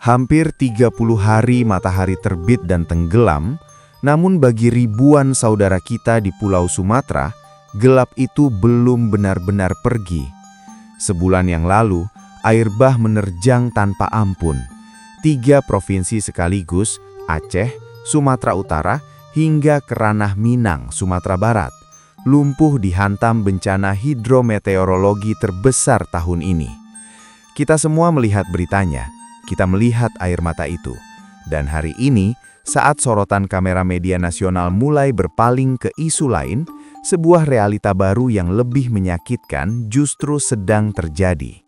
Hampir 30 hari matahari terbit dan tenggelam, namun bagi ribuan saudara kita di Pulau Sumatera, gelap itu belum benar-benar pergi. Sebulan yang lalu, air bah menerjang tanpa ampun. 3 provinsi sekaligus, Aceh, Sumatera Utara, hingga ke ranah Minang, Sumatera Barat, lumpuh dihantam bencana hidrometeorologi terbesar tahun ini. Kita semua melihat beritanya, kita melihat air mata itu. Dan hari ini, saat sorotan kamera media nasional mulai berpaling ke isu lain, sebuah realita baru yang lebih menyakitkan justru sedang terjadi.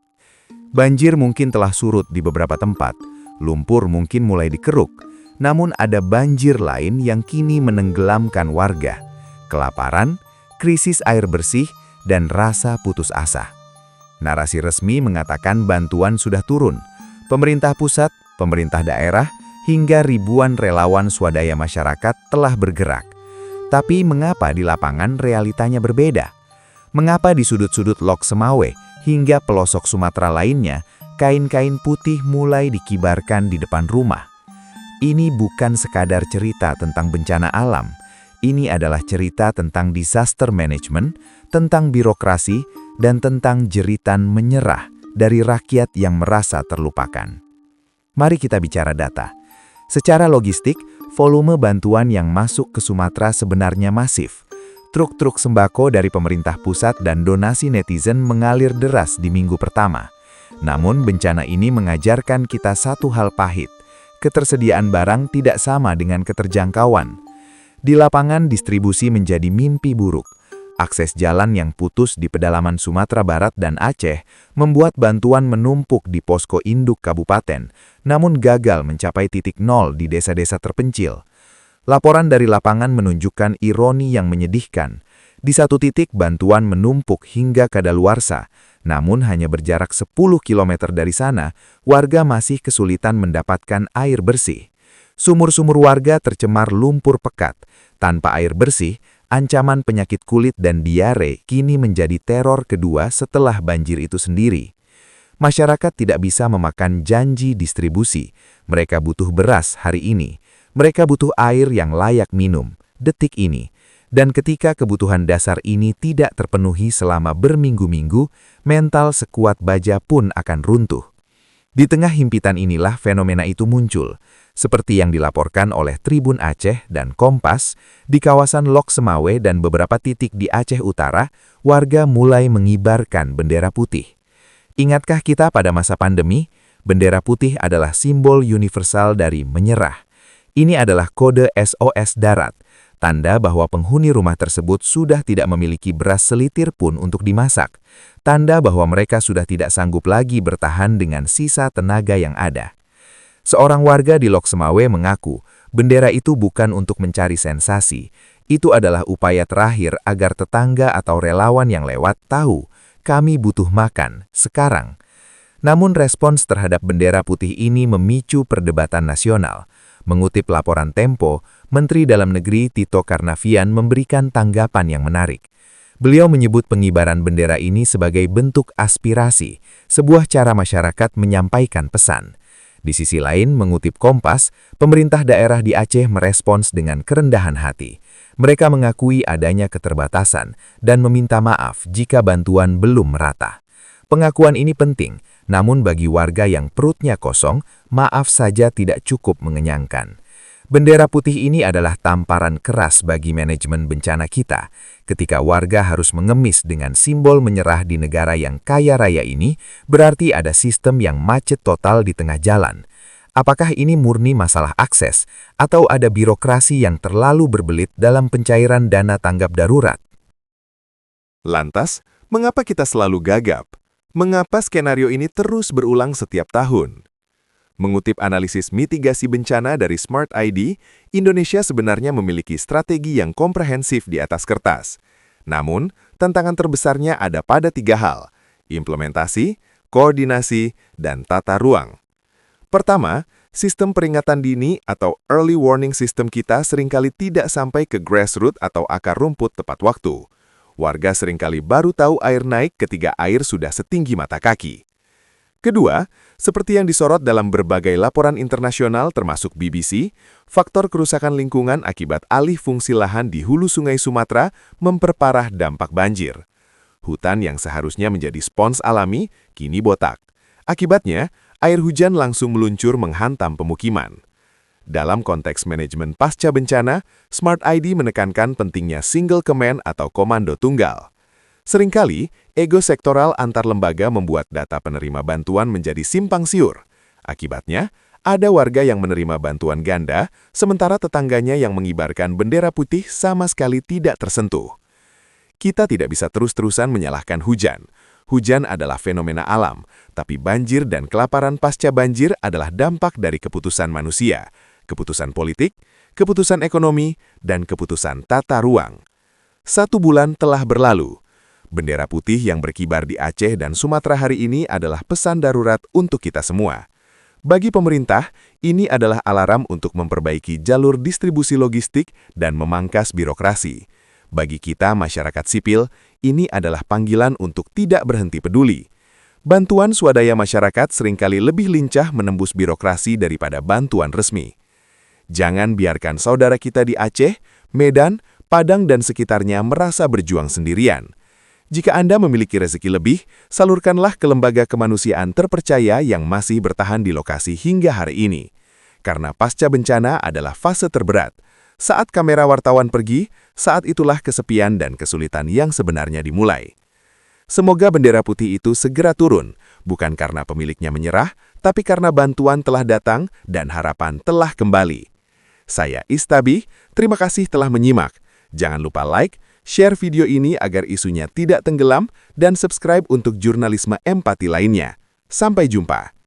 Banjir mungkin telah surut di beberapa tempat, lumpur mungkin mulai dikeruk, namun ada banjir lain yang kini menenggelamkan warga. Kelaparan, krisis air bersih, dan rasa putus asa. Narasi resmi mengatakan bantuan sudah turun. Pemerintah pusat, pemerintah daerah, hingga ribuan relawan swadaya masyarakat telah bergerak. Tapi mengapa di lapangan realitanya berbeda? Mengapa di sudut-sudut Lok Semawe hingga pelosok Sumatera lainnya, kain-kain putih mulai dikibarkan di depan rumah? Ini bukan sekadar cerita tentang bencana alam. Ini adalah cerita tentang disaster management, tentang birokrasi, dan tentang jeritan menyerah dari rakyat yang merasa terlupakan. Mari kita bicara data. Secara logistik, volume bantuan yang masuk ke Sumatera sebenarnya masif. Truk-truk sembako dari pemerintah pusat dan donasi netizen mengalir deras di minggu pertama. Namun bencana ini mengajarkan kita satu hal pahit. Ketersediaan barang tidak sama dengan keterjangkauan. Di lapangan distribusi menjadi mimpi buruk. Akses jalan yang putus di pedalaman Sumatera Barat dan Aceh membuat bantuan menumpuk di posko induk kabupaten, namun gagal mencapai titik nol di desa-desa terpencil. Laporan dari lapangan menunjukkan ironi yang menyedihkan. Di satu titik bantuan menumpuk hingga kadaluarsa, namun hanya berjarak 10 km dari sana, warga masih kesulitan mendapatkan air bersih. Sumur-sumur warga tercemar lumpur pekat. Tanpa air bersih, ancaman penyakit kulit dan diare kini menjadi teror kedua setelah banjir itu sendiri. Masyarakat tidak bisa memakan janji distribusi. Mereka butuh beras hari ini. Mereka butuh air yang layak minum, detik ini. Dan ketika kebutuhan dasar ini tidak terpenuhi selama berminggu-minggu, mental sekuat baja pun akan runtuh. Di tengah himpitan inilah fenomena itu muncul. Seperti yang dilaporkan oleh Tribun Aceh dan Kompas, di kawasan Lok Semawe dan beberapa titik di Aceh Utara, warga mulai mengibarkan bendera putih. Ingatkah kita pada masa pandemi, bendera putih adalah simbol universal dari menyerah. Ini adalah kode SOS darat, tanda bahwa penghuni rumah tersebut sudah tidak memiliki beras selitir pun untuk dimasak, tanda bahwa mereka sudah tidak sanggup lagi bertahan dengan sisa tenaga yang ada. Seorang warga di Lok Semawe mengaku, bendera itu bukan untuk mencari sensasi. Itu adalah upaya terakhir agar tetangga atau relawan yang lewat tahu, kami butuh makan, sekarang. Namun respons terhadap bendera putih ini memicu perdebatan nasional. Mengutip laporan Tempo, Menteri Dalam Negeri Tito Karnavian memberikan tanggapan yang menarik. Beliau menyebut pengibaran bendera ini sebagai bentuk aspirasi, sebuah cara masyarakat menyampaikan pesan. Di sisi lain, mengutip Kompas, pemerintah daerah di Aceh merespons dengan kerendahan hati. Mereka mengakui adanya keterbatasan dan meminta maaf jika bantuan belum merata. Pengakuan ini penting, namun bagi warga yang perutnya kosong, maaf saja tidak cukup mengenyangkan. Bendera putih ini adalah tamparan keras bagi manajemen bencana kita. Ketika warga harus mengemis dengan simbol menyerah di negara yang kaya raya ini, berarti ada sistem yang macet total di tengah jalan. Apakah ini murni masalah akses, atau ada birokrasi yang terlalu berbelit dalam pencairan dana tanggap darurat? Lantas, mengapa kita selalu gagap? Mengapa skenario ini terus berulang setiap tahun? Mengutip analisis mitigasi bencana dari Smart ID, Indonesia sebenarnya memiliki strategi yang komprehensif di atas kertas. Namun, tantangan terbesarnya ada pada 3 hal: implementasi, koordinasi, dan tata ruang. Pertama, sistem peringatan dini atau early warning system kita seringkali tidak sampai ke grassroots atau akar rumput tepat waktu. Warga seringkali baru tahu air naik ketika air sudah setinggi mata kaki. Kedua, seperti yang disorot dalam berbagai laporan internasional termasuk BBC, faktor kerusakan lingkungan akibat alih fungsi lahan di hulu Sungai Sumatera memperparah dampak banjir. Hutan yang seharusnya menjadi spons alami, kini botak. Akibatnya, air hujan langsung meluncur menghantam pemukiman. Dalam konteks manajemen pasca bencana, Smart ID menekankan pentingnya single command atau komando tunggal. Seringkali, ego sektoral antar lembaga membuat data penerima bantuan menjadi simpang siur. Akibatnya, ada warga yang menerima bantuan ganda, sementara tetangganya yang mengibarkan bendera putih sama sekali tidak tersentuh. Kita tidak bisa terus-terusan menyalahkan hujan. Hujan adalah fenomena alam, tapi banjir dan kelaparan pasca banjir adalah dampak dari keputusan manusia, keputusan politik, keputusan ekonomi, dan keputusan tata ruang. 1 bulan telah berlalu. Bendera putih yang berkibar di Aceh dan Sumatera hari ini adalah pesan darurat untuk kita semua. Bagi pemerintah, ini adalah alarm untuk memperbaiki jalur distribusi logistik dan memangkas birokrasi. Bagi kita, masyarakat sipil, ini adalah panggilan untuk tidak berhenti peduli. Bantuan swadaya masyarakat seringkali lebih lincah menembus birokrasi daripada bantuan resmi. Jangan biarkan saudara kita di Aceh, Medan, Padang, dan sekitarnya merasa berjuang sendirian. Jika Anda memiliki rezeki lebih, salurkanlah ke lembaga kemanusiaan terpercaya yang masih bertahan di lokasi hingga hari ini. Karena pasca bencana adalah fase terberat. Saat kamera wartawan pergi, saat itulah kesepian dan kesulitan yang sebenarnya dimulai. Semoga bendera putih itu segera turun, bukan karena pemiliknya menyerah, tapi karena bantuan telah datang dan harapan telah kembali. Saya Istabi, terima kasih telah menyimak. Jangan lupa like, share video ini agar isunya tidak tenggelam, dan subscribe untuk jurnalisme empati lainnya. Sampai jumpa.